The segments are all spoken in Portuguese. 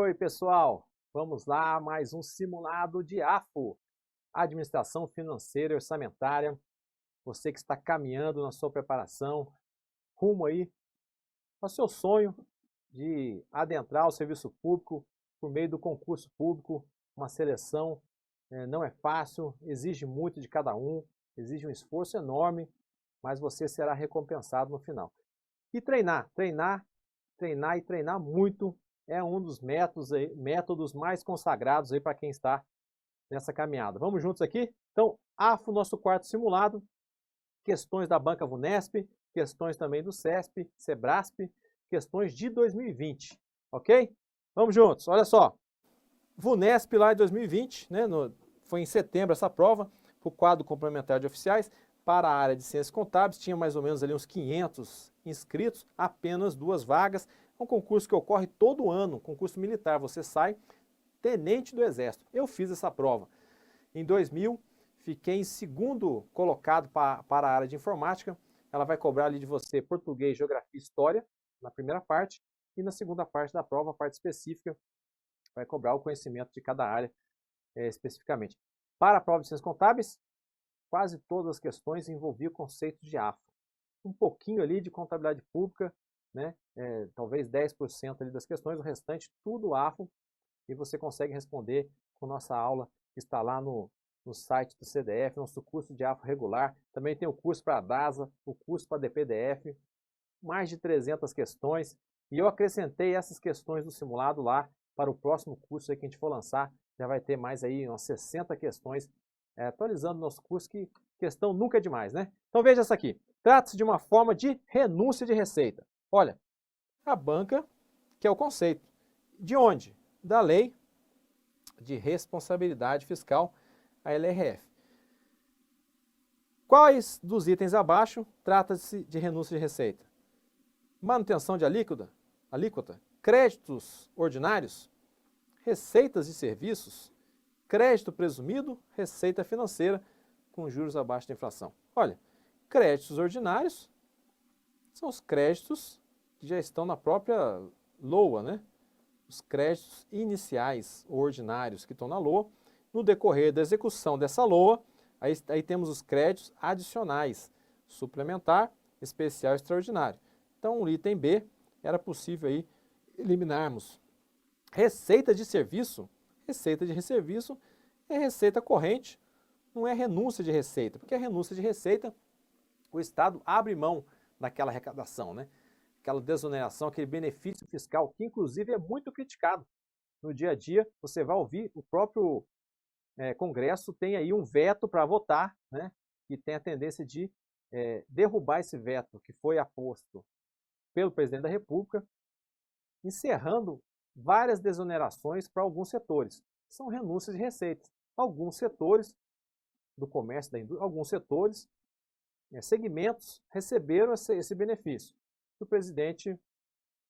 Oi, pessoal! Vamos lá, mais um simulado de AFO, Administração Financeira e Orçamentária. Você que está caminhando na sua preparação, rumo aí ao seu sonho de adentrar o serviço público por meio do concurso público, uma seleção não é fácil, exige muito de cada um, exige um esforço enorme, mas você será recompensado no final. E treinar e treinar muito é um dos métodos mais consagrados aí para quem está nessa caminhada. Vamos juntos aqui? Então, AFO, nosso quarto simulado, questões da Banca Vunesp, questões também do CESP, SEBRASP, questões de 2020, ok? Vamos juntos, olha só. Vunesp lá em 2020, né, foi em setembro essa prova, para o quadro complementar de oficiais, para a área de ciências contábeis, tinha mais ou menos ali uns 500 inscritos, apenas 2 vagas. É um concurso que ocorre todo ano, concurso militar, você sai tenente do Exército. Eu fiz essa prova. Em 2000, fiquei em segundo colocado para a área de informática. Ela vai cobrar ali de você português, geografia e história, na primeira parte, e na segunda parte da prova, a parte específica, vai cobrar o conhecimento de cada área especificamente. Para a prova de ciências contábeis, quase todas as questões envolviam conceitos de AFO. Um pouquinho ali de contabilidade pública, né? Talvez 10% ali das questões, o restante tudo AFO, e você consegue responder com nossa aula que está lá no site do CDF, nosso curso de AFO regular. Também tem o curso para a DASA, o curso para a DPDF, mais de 300 questões, e eu acrescentei essas questões do simulado lá para o próximo curso aí que a gente for lançar, já vai ter mais aí umas 60 questões, atualizando nosso curso, que questão nunca é demais, né? Então veja essa aqui, trata-se de uma forma de renúncia de receita. Olha, a banca, que é o conceito, de onde? Da Lei de Responsabilidade Fiscal, a LRF. Quais dos itens abaixo trata-se de renúncia de receita? Manutenção de alíquota, créditos ordinários, receitas de serviços, crédito presumido, receita financeira com juros abaixo da inflação. Olha, créditos ordinários são os créditos que já estão na própria LOA, né? Os créditos iniciais ou ordinários que estão na LOA. No decorrer da execução dessa LOA, aí temos os créditos adicionais, suplementar, especial e extraordinário. Então, o item B, era possível aí eliminarmos receita de serviço. Receita de serviço é receita corrente, não é renúncia de receita, porque a renúncia de receita, o Estado abre mão daquela arrecadação, né? Aquela desoneração, aquele benefício fiscal, que inclusive é muito criticado. No dia a dia, você vai ouvir, o próprio Congresso tem aí um veto para votar, né? E tem a tendência de derrubar esse veto que foi aposto pelo presidente da República, encerrando várias desonerações para alguns setores. São renúncias de receitas. Alguns setores do comércio, da indústria, alguns setores, segmentos, receberam esse benefício. O presidente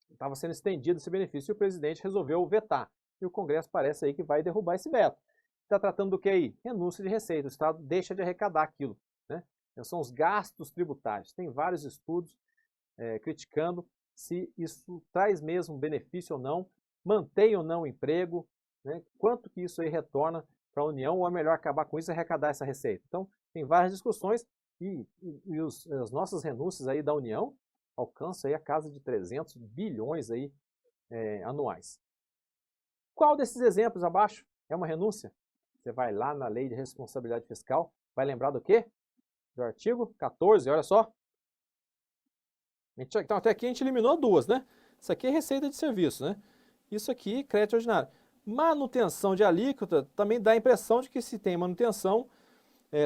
estava sendo estendido esse benefício e o presidente resolveu vetar. E o Congresso parece aí que vai derrubar esse veto. Está tratando do que aí? Renúncia de receita. O Estado deixa de arrecadar aquilo, né? São os gastos tributários. Tem vários estudos criticando se isso traz mesmo benefício ou não, mantém ou não o emprego, né? Quanto que isso aí retorna para a União, ou é melhor acabar com isso e arrecadar essa receita. Então, tem várias discussões e as nossas renúncias aí da União alcançam aí a casa de 300 bilhões aí, anuais. Qual desses exemplos abaixo é uma renúncia? Você vai lá na Lei de Responsabilidade Fiscal, vai lembrar do quê? Do artigo 14, olha só. Então, até aqui a gente eliminou 2, né? Isso aqui é receita de serviço, né? Isso aqui, crédito ordinário. Manutenção de alíquota também dá a impressão de que se tem manutenção,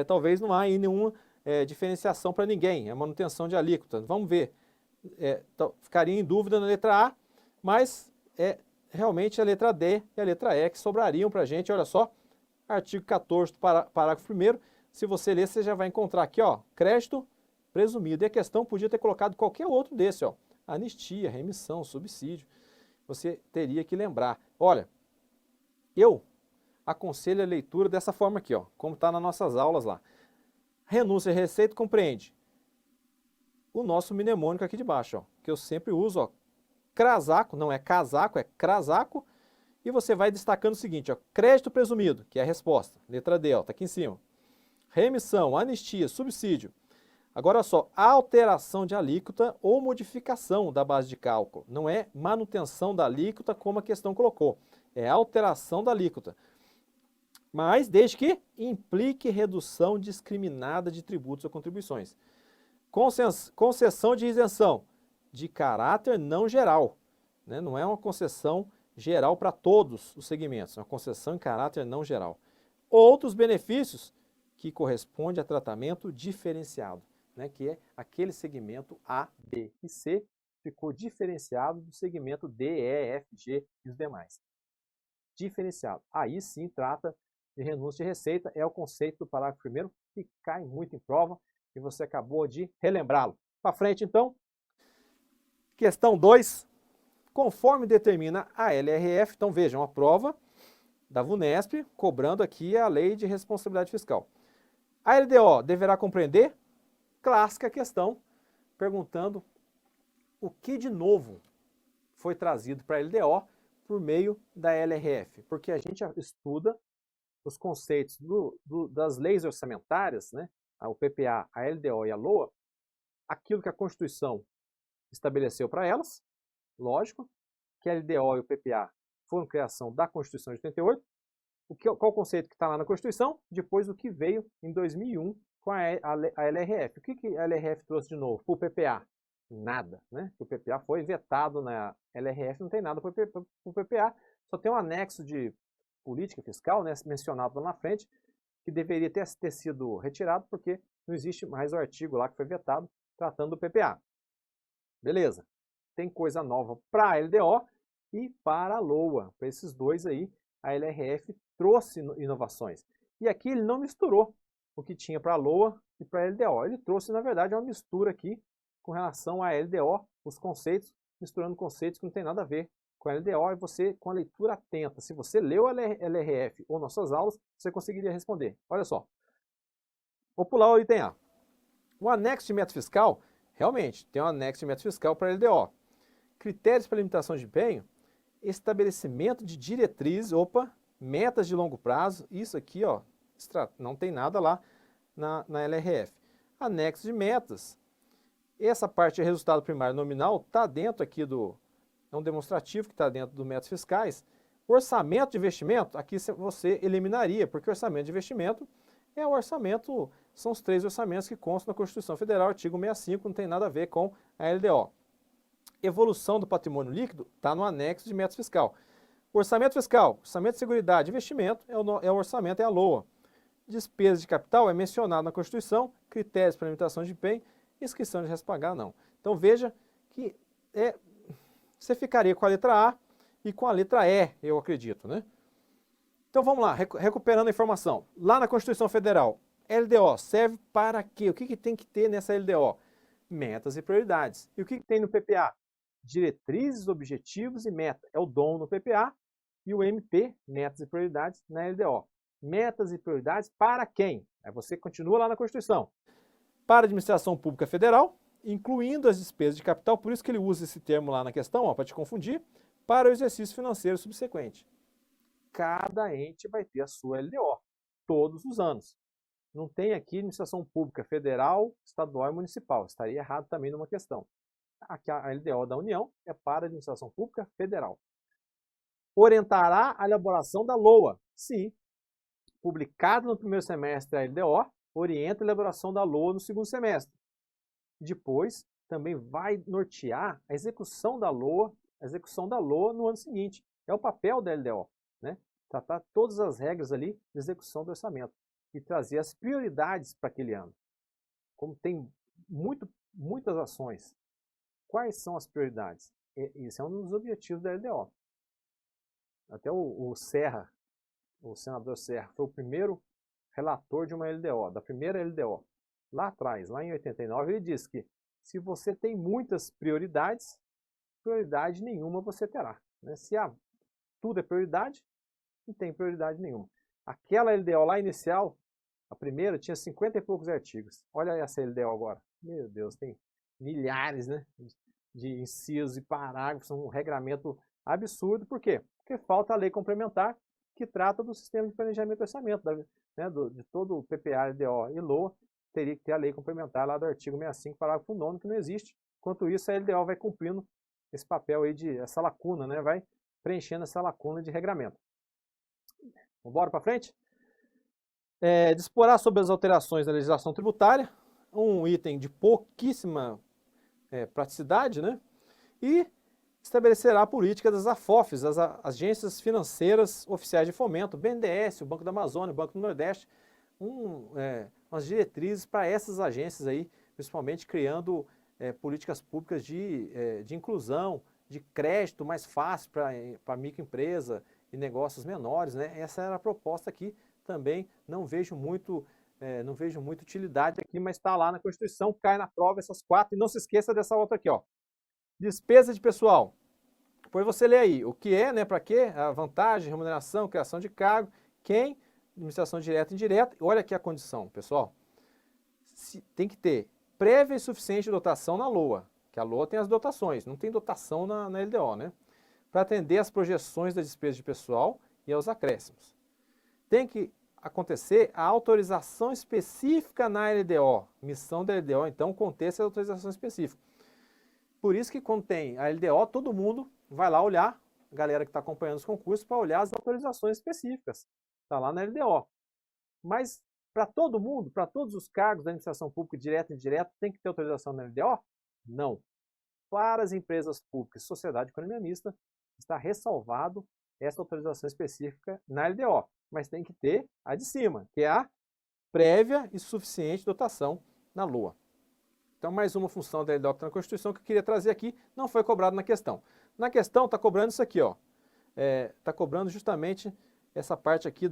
talvez não há aí nenhuma diferenciação para ninguém. É manutenção de alíquota. Vamos ver. Ficaria em dúvida na letra A, mas realmente a letra D e a letra E que sobrariam para a gente. Olha só, artigo 14, parágrafo 1º. Se você ler, você já vai encontrar aqui, ó, crédito presumido. E a questão podia ter colocado qualquer outro desse, ó. Anistia, remissão, subsídio. Você teria que lembrar. Olha, eu aconselho a leitura dessa forma aqui, ó, como está nas nossas aulas lá. Renúncia de receita compreende o nosso mnemônico aqui de baixo, ó, que eu sempre uso, ó, crasaco, não é casaco, é crasaco, E você vai destacando o seguinte, ó, crédito presumido, que é a resposta, letra D, ó, tá aqui em cima. Remissão, anistia, subsídio. Agora só, alteração de alíquota ou modificação da base de cálculo. Não é manutenção da alíquota como a questão colocou. É alteração da alíquota. Mas desde que implique redução discriminada de tributos ou contribuições. Concessão de isenção de caráter não geral. Né? Não é uma concessão geral para todos os segmentos, é uma concessão em caráter não geral. Outros benefícios que correspondem a tratamento diferenciado, né? Que é aquele segmento A, B e C ficou diferenciado do segmento D, E, F, G e os demais. Diferenciado. Aí sim trata de renúncia de receita, é o conceito do parágrafo 1º que cai muito em prova e você acabou de relembrá-lo. Para frente então, questão 2. Conforme determina a LRF, então vejam, a prova da VUNESP, cobrando aqui a Lei de Responsabilidade Fiscal. A LDO deverá compreender? Clássica questão, perguntando o que de novo foi trazido para a LDO por meio da LRF, porque a gente estuda os conceitos das leis orçamentárias, né, o PPA, a LDO e a LOA, aquilo que a Constituição estabeleceu para elas, lógico, que a LDO e o PPA foram criação da Constituição de 88, qual o conceito que está lá na Constituição, depois do que veio em 2001 com a LRF. O que a LRF trouxe de novo para o PPA? Nada, né? O PPA foi vetado na LRF, não tem nada para o PPA, só tem um anexo de política fiscal, né, mencionado lá na frente, que deveria ter sido retirado porque não existe mais o artigo lá que foi vetado tratando do PPA. Beleza. Tem coisa nova para a LDO e para a LOA. Para esses dois aí, a LRF trouxe inovações. E aqui ele não misturou o que tinha para a LOA e para a LDO. Ele trouxe, na verdade, uma mistura aqui com relação à LDO, os conceitos, misturando conceitos que não tem nada a ver com a LDO, e você, com a leitura atenta, se você leu a LRF ou nossas aulas, você conseguiria responder. Olha só. Vou pular o item A. O anexo de método fiscal, realmente, tem um anexo de método fiscal para a LDO. Critérios para limitação de empenho, estabelecimento de diretrizes, metas de longo prazo, isso aqui, ó, não tem nada lá na LRF. Anexo de metas. Essa parte de resultado primário nominal está dentro aqui é um demonstrativo que está dentro do métodos fiscais. Orçamento de investimento, aqui você eliminaria, porque orçamento de investimento é o orçamento, são os 3 orçamentos que constam na Constituição Federal, artigo 65, não tem nada a ver com a LDO. Evolução do patrimônio líquido está no anexo de métodos fiscal. Orçamento fiscal, orçamento de seguridade, investimento é o orçamento, é a LOA. Despesa de capital é mencionado na Constituição, critérios para limitação de empenho, inscrição de resto pagar não. Então veja que você ficaria com a letra A e com a letra E, eu acredito, né? Então vamos lá, recuperando a informação. Lá na Constituição Federal, LDO serve para quê? O que tem que ter nessa LDO? Metas e prioridades. E o que tem no PPA? Diretrizes, objetivos e meta. É o DOM no PPA e o MP, metas e prioridades, na LDO. Metas e prioridades para quem? Aí você continua lá na Constituição. Para a administração pública federal, incluindo as despesas de capital, por isso que ele usa esse termo lá na questão, para te confundir, para o exercício financeiro subsequente. Cada ente vai ter a sua LDO, todos os anos. Não tem aqui administração pública federal, estadual e municipal. Estaria errado também numa questão. Aqui a LDO da União é para a administração pública federal. Orientará a elaboração da LOA. Sim, publicado no primeiro semestre a LDO, orienta a elaboração da LOA no segundo semestre. Depois, também vai nortear a execução da LOA no ano seguinte. É o papel da LDO, né? Tratar todas as regras ali de execução do orçamento e trazer as prioridades para aquele ano. Como tem muitas ações, quais são as prioridades? Esse é um dos objetivos da LDO. Até o Serra, o senador Serra, foi o primeiro relator de uma LDO, da primeira LDO. Lá atrás, lá em 89, ele disse que se você tem muitas prioridades, prioridade nenhuma você terá. Né? Se tudo é prioridade, não tem prioridade nenhuma. Aquela LDO lá inicial, a primeira, tinha 50 e poucos artigos. Olha essa LDO agora. Meu Deus, tem milhares, né, de incisos e parágrafos, um regramento absurdo. Por quê? Porque falta a lei complementar que trata do sistema de planejamento e orçamento, de todo o PPA, LDO e LOA, teria que ter a lei complementar lá do artigo 65, parágrafo 9º, que não existe. Enquanto isso, a LDO vai cumprindo esse papel aí essa lacuna, né? Vai preenchendo essa lacuna de regramento. Vamos embora para frente? Disporá sobre as alterações da legislação tributária, um item de pouquíssima praticidade, né? E estabelecerá a política das AFOFs, as Agências Financeiras Oficiais de Fomento, o BNDES, o Banco da Amazônia, o Banco do Nordeste, umas diretrizes para essas agências aí, principalmente criando políticas públicas de inclusão, de crédito mais fácil para microempresa e negócios menores, né? Essa era a proposta aqui. Também não vejo muita utilidade aqui, mas está lá na Constituição, cai na prova essas 4, e não se esqueça dessa outra aqui, ó. Despesa de pessoal. Depois você lê aí o que é, né, para quê, a vantagem, remuneração, criação de cargo, quem, administração direta e indireta. Olha aqui a condição, pessoal. Tem que ter prévia e suficiente dotação na LOA, que a LOA tem as dotações, não tem dotação na LDO, né? Para atender às projeções da despesa de pessoal e aos acréscimos. Tem que acontecer a autorização específica na LDO, missão da LDO, então conter essa autorização específica. Por isso que quando tem a LDO, todo mundo vai lá olhar, a galera que está acompanhando os concursos, para olhar as autorizações específicas. Está lá na LDO. Mas para todo mundo, para todos os cargos da administração pública, direta e indireta, tem que ter autorização na LDO? Não. Para as empresas públicas, sociedade de economia mista, está ressalvado essa autorização específica na LDO. Mas tem que ter a de cima, que é a prévia e suficiente dotação na LOA. Então, mais uma função da LDO que está na Constituição que eu queria trazer aqui, não foi cobrado na questão. Na questão está cobrando isso aqui, ó. Está cobrando justamente essa parte aqui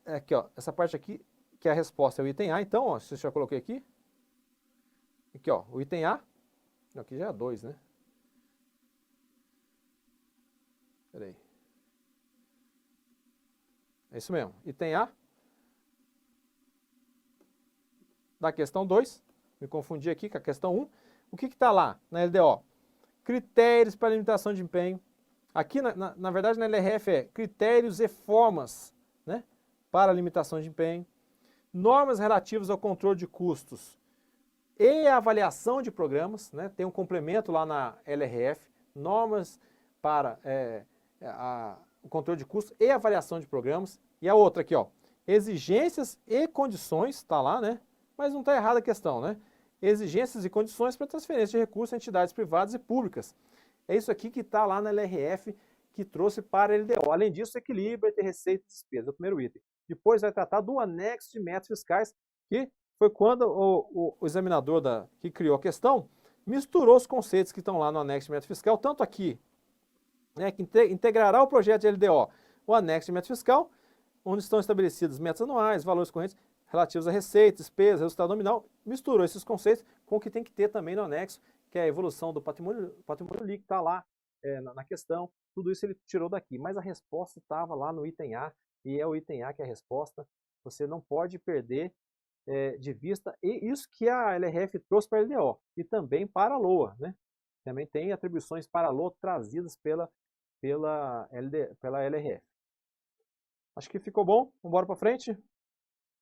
aqui, ó, essa parte aqui, que é a resposta é o item A. Então, ó, se eu já coloquei aqui, ó, o item A, aqui já é 2, né? Peraí. É isso mesmo, item A, da questão 2, me confundi aqui com a questão 1. O que está lá na LDO? Critérios para limitação de empenho. Aqui, na verdade, na LRF é critérios e formas, né, para limitação de empenho. Normas relativas ao controle de custos e avaliação de programas, né, tem um complemento lá na LRF, normas para o controle de custos e avaliação de programas. E a outra aqui, ó, exigências e condições, está lá, né? Mas não está errada a questão, né? Exigências e condições para transferência de recursos a entidades privadas e públicas. É isso aqui que está lá na LRF, que trouxe para a LDO. Além disso, equilíbrio entre receita e despesa, é o primeiro item. Depois vai tratar do anexo de metas fiscais, que foi quando o examinador que criou a questão misturou os conceitos que estão lá no anexo de meta fiscal, tanto aqui, né, que integrará o projeto de LDO, o anexo de meta fiscal, onde estão estabelecidas metas anuais, valores correntes relativos a receita, despesa, resultado nominal, misturou esses conceitos com o que tem que ter também no anexo, que é a evolução do patrimônio líquido, está lá na questão, tudo isso ele tirou daqui, mas a resposta estava lá no item A, e é o item A que é a resposta, você não pode perder de vista, e isso que a LRF trouxe para a LDO, e também para a LOA, né? Também tem atribuições para a LOA trazidas pela LRF. Acho que ficou bom, vamos embora para frente.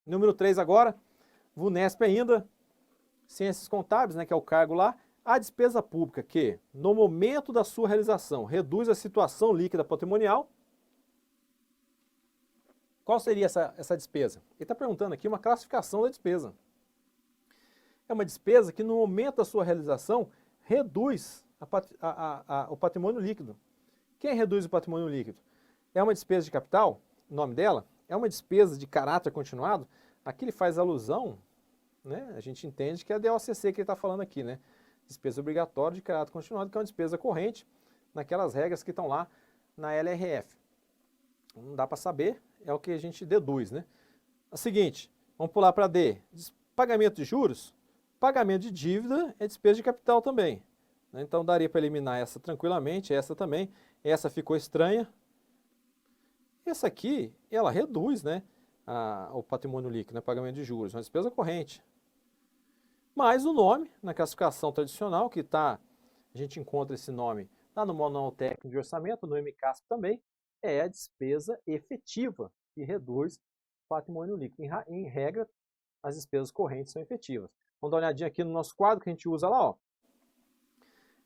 Número 3 agora, VUNESP ainda, Ciências Contábeis, né, que é o cargo lá, a despesa pública que, no momento da sua realização, reduz a situação líquida patrimonial. Qual seria essa despesa? Ele está perguntando aqui uma classificação da despesa. É uma despesa que, no momento da sua realização, reduz o patrimônio líquido. Quem reduz o patrimônio líquido? É uma despesa de capital, o nome dela, é uma despesa de caráter continuado. Aqui ele faz alusão, né? A gente entende que é a DOCC que ele está falando aqui, né? Despesa obrigatória de caráter continuado, que é uma despesa corrente naquelas regras que estão lá na LRF. Não dá para saber, é o que a gente deduz, né? A seguinte, vamos pular para D. Pagamento de juros, pagamento de dívida é despesa de capital também. Né? Então daria para eliminar essa tranquilamente, essa também. Essa ficou estranha. Essa aqui, ela reduz, né, o patrimônio líquido, né, pagamento de juros, uma despesa corrente. Mas o nome, na classificação tradicional, a gente encontra esse nome lá no Manual Técnico de Orçamento, no MCASP também, é a despesa efetiva, que reduz o patrimônio líquido. Em regra, as despesas correntes são efetivas. Vamos dar uma olhadinha aqui no nosso quadro que a gente usa lá, ó.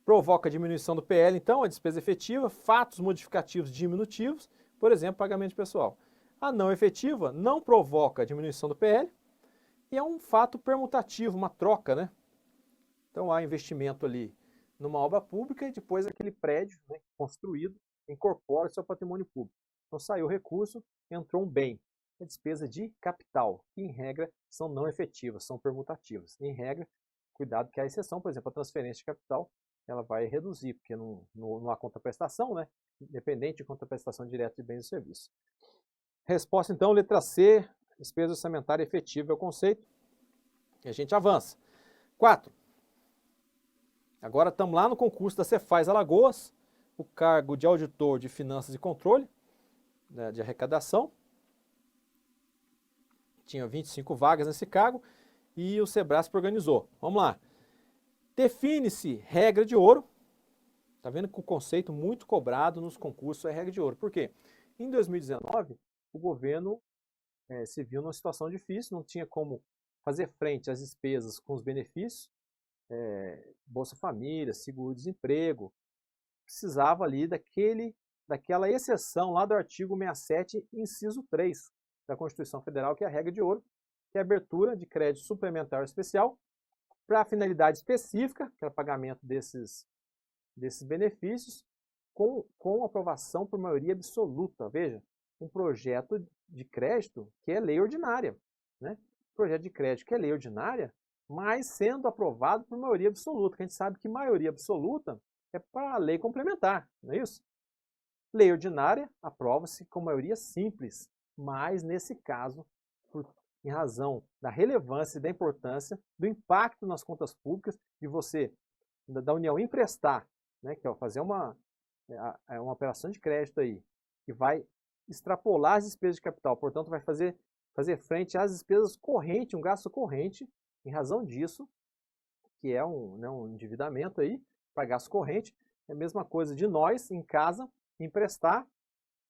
Provoca diminuição do PL, então, a despesa efetiva, fatos modificativos diminutivos, por exemplo, pagamento pessoal. A não efetiva não provoca diminuição do PL e é um fato permutativo, uma troca, né? Então há investimento ali numa obra pública e depois aquele prédio, né, construído incorpora seu patrimônio público. Então saiu o recurso, entrou um bem. É despesa de capital, que em regra são não efetivas, são permutativas. Em regra, cuidado que há exceção, por exemplo, a transferência de capital, ela vai reduzir, porque não há contraprestação, né? Independente de contraprestação direta de bens e serviços. Resposta então, letra C, despesa orçamentária efetiva é o conceito. E a gente avança. 4. Agora estamos lá no concurso da Cefaz Alagoas, o cargo de auditor de finanças e controle, né, de arrecadação. Tinha 25 vagas nesse cargo e o Sebrasp organizou. Vamos lá. Define-se regra de ouro. Está vendo que o conceito muito cobrado nos concursos é regra de ouro. Por quê? Em 2019, o governo se viu numa situação difícil, não tinha como fazer frente às despesas com os benefícios, Bolsa Família, seguro-desemprego, precisava ali daquela exceção lá do artigo 67, inciso 3 da Constituição Federal, que é a regra de ouro, que é a abertura de crédito suplementar especial para finalidade específica, que é o pagamento desses benefícios, com aprovação por maioria absoluta. Veja, um projeto de crédito que é lei ordinária, né? Projeto de crédito que é lei ordinária, mas sendo aprovado por maioria absoluta, que a gente sabe que maioria absoluta é para a lei complementar, não é isso? Lei ordinária aprova-se com maioria simples, mas nesse caso, em razão da relevância e da importância, do impacto nas contas públicas, de você, da União, emprestar, né, que é fazer uma operação de crédito aí, que vai extrapolar as despesas de capital, portanto vai fazer frente às despesas correntes, um gasto corrente, em razão disso, que é um endividamento aí, para gasto corrente, é a mesma coisa de nós, em casa, emprestar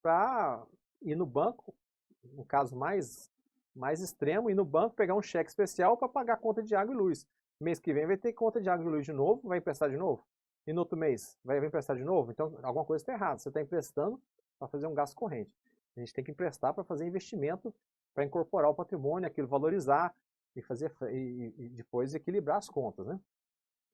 para ir no banco, no caso mais extremo, ir no banco, pegar um cheque especial para pagar a conta de água e luz. Mês que vem vai ter conta de água e luz de novo, vai emprestar de novo. E no outro mês vai emprestar de novo? Então alguma coisa está errada. Você está emprestando para fazer um gasto corrente. A gente tem que emprestar para fazer investimento, para incorporar o patrimônio, aquilo valorizar e depois equilibrar as contas, né?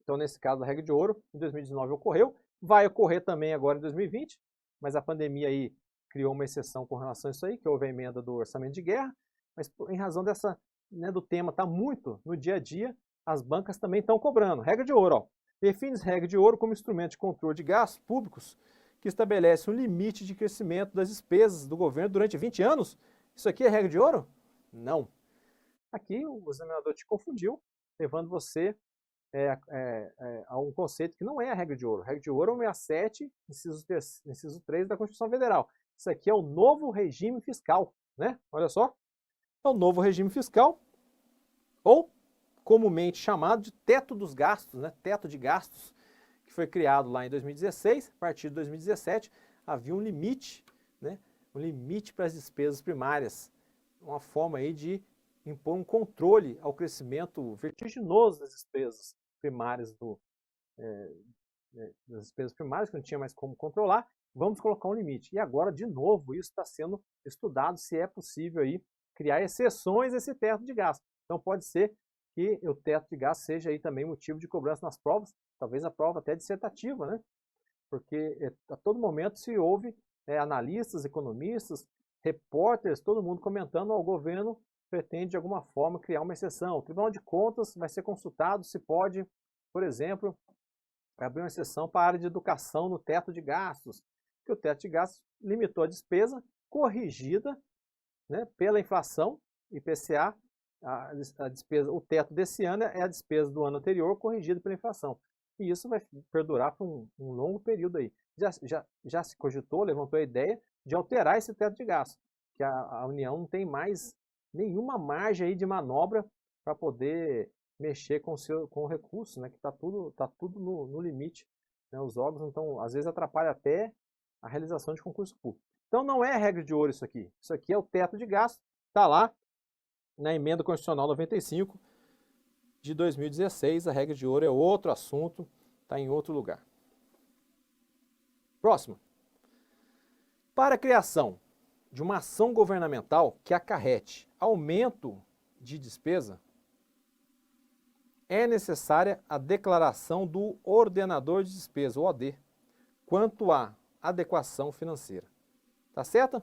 Então, nesse caso, a regra de ouro, em 2019 ocorreu, vai ocorrer também agora em 2020, mas a pandemia aí criou uma exceção com relação a isso aí, que houve a emenda do orçamento de guerra, mas em razão do tema estar muito no dia a dia, as bancas também estão cobrando. Regra de ouro, ó. Define-se regra de ouro como instrumento de controle de gastos públicos que estabelece um limite de crescimento das despesas do governo durante 20 anos. Isso aqui é regra de ouro? Não. Aqui o examinador te confundiu, levando você a um conceito que não é a regra de ouro. A regra de ouro é o 67, inciso 3 da Constituição Federal. Isso aqui é o novo regime fiscal, né? Olha só. É o novo regime fiscal, ou comumente chamado de teto dos gastos, né? Teto de gastos, que foi criado lá em 2016. A partir de 2017 havia um limite, né? Um limite para as despesas primárias, uma forma aí de impor um controle ao crescimento vertiginoso das despesas primárias, das despesas primárias, que não tinha mais como controlar. Vamos colocar um limite. E agora, de novo, isso está sendo estudado, se é possível aí criar exceções a esse teto de gasto. Então pode ser que o teto de gasto seja aí também motivo de cobrança nas provas, talvez a prova até dissertativa, né? Porque a todo momento se ouve analistas, economistas, repórteres, todo mundo comentando, o governo pretende de alguma forma criar uma exceção. O Tribunal de Contas vai ser consultado se pode, por exemplo, abrir uma exceção para a área de educação no teto de gastos, que o teto de gastos limitou a despesa corrigida, né, pela inflação, IPCA, a despesa, o teto desse ano é a despesa do ano anterior corrigida pela inflação. E isso vai perdurar por um longo período aí. Já se cogitou, levantou a ideia de alterar esse teto de gastos, que a União não tem mais nenhuma margem aí de manobra para poder mexer com o recurso, né, que está tudo no limite né? Os órgãos, então, às vezes atrapalha até a realização de concurso público. Então não é regra de ouro isso aqui. Isso aqui é o teto de gasto, está lá na Emenda Constitucional 95 de 2016. A regra de ouro é outro assunto, está em outro lugar. Próximo. Para a criação de uma ação governamental que acarrete aumento de despesa, é necessária a declaração do ordenador de despesa, o OD, quanto à adequação financeira. Tá certo?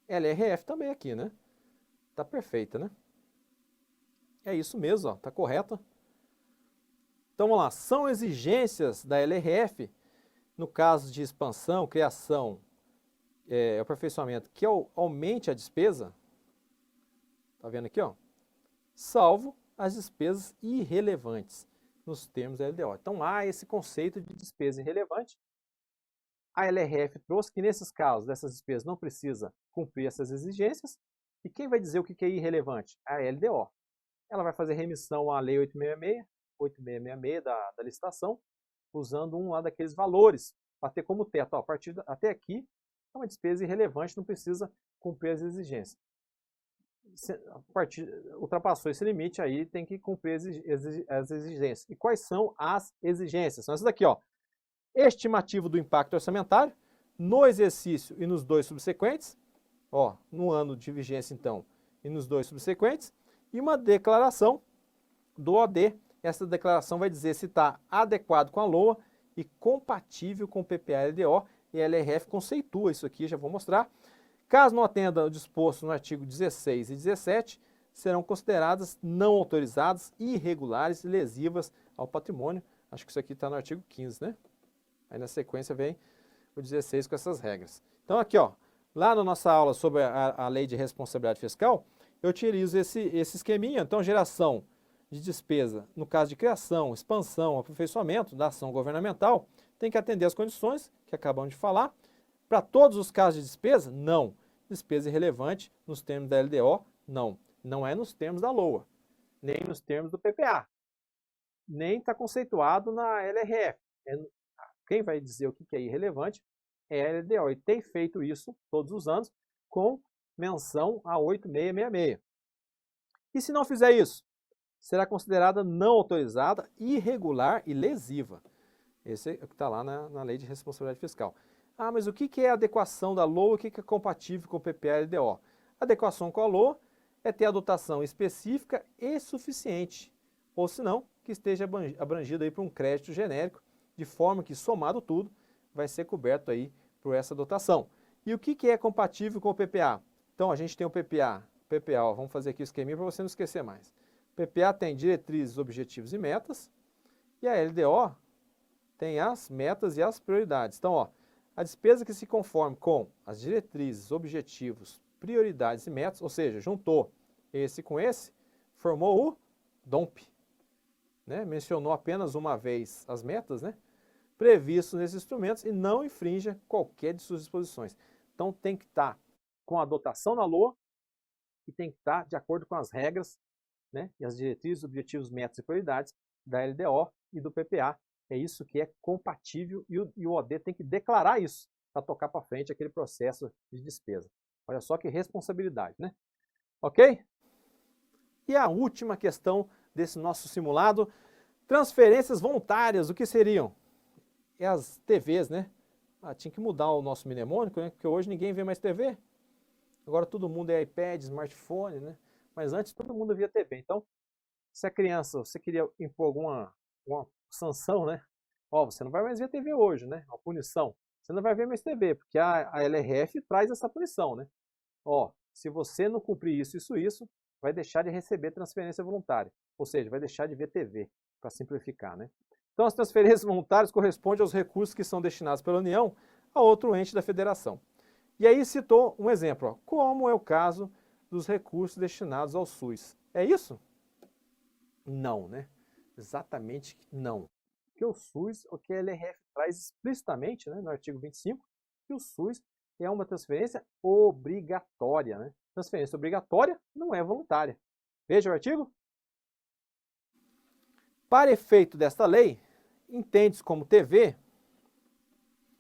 LRF também aqui, né? Tá perfeita, né? É isso mesmo, ó, tá correto. Então vamos lá, são exigências da LRF, no caso de expansão, criação, aperfeiçoamento, que aumente a despesa, tá vendo aqui, ó? Salvo as despesas irrelevantes, nos termos da LDO. Então há esse conceito de despesa irrelevante. A LRF trouxe que nesses casos, dessas despesas não precisa cumprir essas exigências. E quem vai dizer o que é irrelevante? A LDO. Ela vai fazer remissão à Lei 8666 da licitação, usando um lá daqueles valores, para ter como teto. Ó, a partir até aqui, é uma despesa irrelevante, não precisa cumprir as exigências. Ultrapassou esse limite, aí tem que cumprir as exigências. E quais são as exigências? São essas daqui, ó. Estimativo do impacto orçamentário no exercício e nos dois subsequentes, ó, no ano de vigência então, e nos dois subsequentes, e uma declaração do OD. Essa declaração vai dizer se está adequado com a LOA e compatível com o PPA-LDO, e a LRF conceitua isso aqui, já vou mostrar. Caso não atenda o disposto no artigo 16 e 17, serão consideradas não autorizadas, irregulares e lesivas ao patrimônio. Acho que isso aqui está no artigo 15, né? Aí na sequência vem o 16 com essas regras. Então aqui, ó, lá na nossa aula sobre a lei de responsabilidade fiscal, eu utilizo esse esqueminha. Então, geração de despesa, no caso de criação, expansão, aperfeiçoamento da ação governamental, tem que atender às condições que acabamos de falar. Para todos os casos de despesa, não. Despesa irrelevante nos termos da LDO, não. Não é nos termos da LOA, nem nos termos do PPA, nem está conceituado na LRF. Quem vai dizer o que é irrelevante é a LDO, e tem feito isso todos os anos com menção a 8666. E se não fizer isso, será considerada não autorizada, irregular e lesiva. Esse é o que está lá na Lei de Responsabilidade Fiscal. Ah, mas o que é a adequação da LOA? O que é compatível com o PPA-LDO? Adequação com a LOA é ter a dotação específica e suficiente, ou se não, que esteja abrangido aí por um crédito genérico, de forma que, somado tudo, vai ser coberto aí por essa dotação. E o que é compatível com o PPA? Então, a gente tem o PPA, ó, vamos fazer aqui o esqueminha para você não esquecer mais. O PPA tem diretrizes, objetivos e metas, e a LDO tem as metas e as prioridades. Então, ó, a despesa que se conforme com as diretrizes, objetivos, prioridades e metas, ou seja, juntou esse com esse, formou o DOMP. Né? Mencionou apenas uma vez as metas, né? Previstos nesses instrumentos, e não infrinja qualquer de suas disposições. Então tem que estar com a dotação na LOA e tem que estar de acordo com as regras, né? E as diretrizes, objetivos, metas e prioridades da LDO e do PPA. É isso que é compatível, e o OD tem que declarar isso para tocar para frente aquele processo de despesa. Olha só que responsabilidade, né? Ok? E a última questão desse nosso simulado, transferências voluntárias, o que seriam? É as TVs, né? Tinha que mudar o nosso mnemônico, né? Porque hoje ninguém vê mais TV. Agora todo mundo é iPad, smartphone, né? Mas antes todo mundo via TV. Então, se a criança, você queria impor alguma sanção, né? Ó, você não vai mais ver TV hoje, né? Uma punição. Você não vai ver mais TV, porque a LRF traz essa punição, né? Ó, se você não cumprir isso, vai deixar de receber transferência voluntária. Ou seja, vai deixar de ver TV, para simplificar, né? Então, as transferências voluntárias correspondem aos recursos que são destinados pela União a outro ente da federação. E aí citou um exemplo, ó, como é o caso dos recursos destinados ao SUS. É isso? Não, né? Exatamente não. Porque o SUS, o que a LRF traz explicitamente, né, no artigo 25, que o SUS é uma transferência obrigatória, né? Transferência obrigatória não é voluntária. Veja o artigo. Para efeito desta lei, entende-se como TV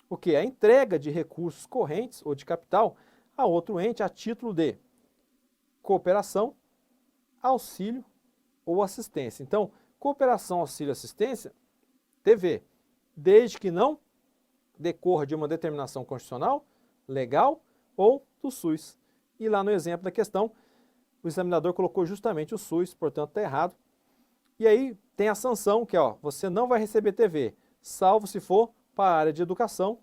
o que? A entrega de recursos correntes ou de capital a outro ente a título de cooperação, auxílio ou assistência. Então, cooperação, auxílio e assistência, TV, desde que não decorra de uma determinação constitucional, legal ou do SUS. E lá no exemplo da questão, o examinador colocou justamente o SUS, portanto está errado. E aí tem a sanção, que é, ó, você não vai receber TV, salvo se for para a área de educação.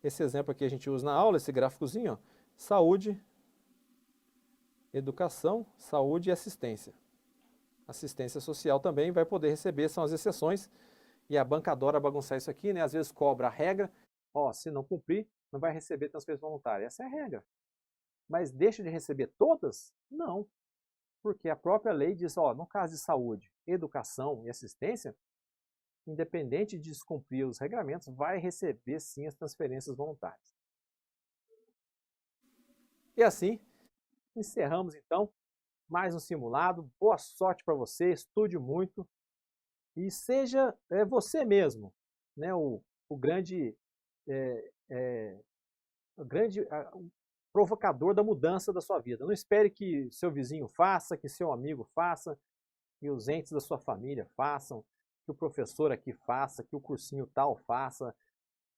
Esse exemplo aqui a gente usa na aula, esse gráficozinho, ó, saúde, educação, saúde e assistência. Assistência social também vai poder receber, são as exceções. E a banca adora bagunçar isso aqui, né? Às vezes cobra a regra, ó, se não cumprir, não vai receber transferência voluntária. Essa é a regra. Mas deixa de receber todas? Não. Porque a própria lei diz, ó, no caso de saúde, educação e assistência, independente de descumprir os regramentos, vai receber sim as transferências voluntárias. E assim, encerramos então mais um simulado. Boa sorte para você, estude muito e seja você mesmo, né, o grande, o provocador da mudança da sua vida. Não espere que seu vizinho faça, que seu amigo faça, que os entes da sua família façam, que o professor aqui faça, que o cursinho tal faça,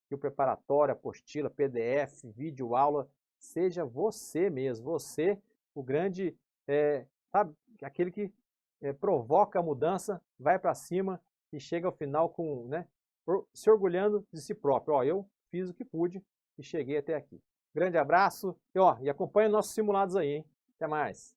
que o preparatório, apostila, PDF, vídeo, aula, seja você mesmo, você, o grande, sabe, aquele que provoca a mudança, vai para cima e chega ao final com, né, se orgulhando de si próprio. Ó, eu fiz o que pude e cheguei até aqui. Grande abraço e acompanhe nossos simulados aí, hein? Até mais!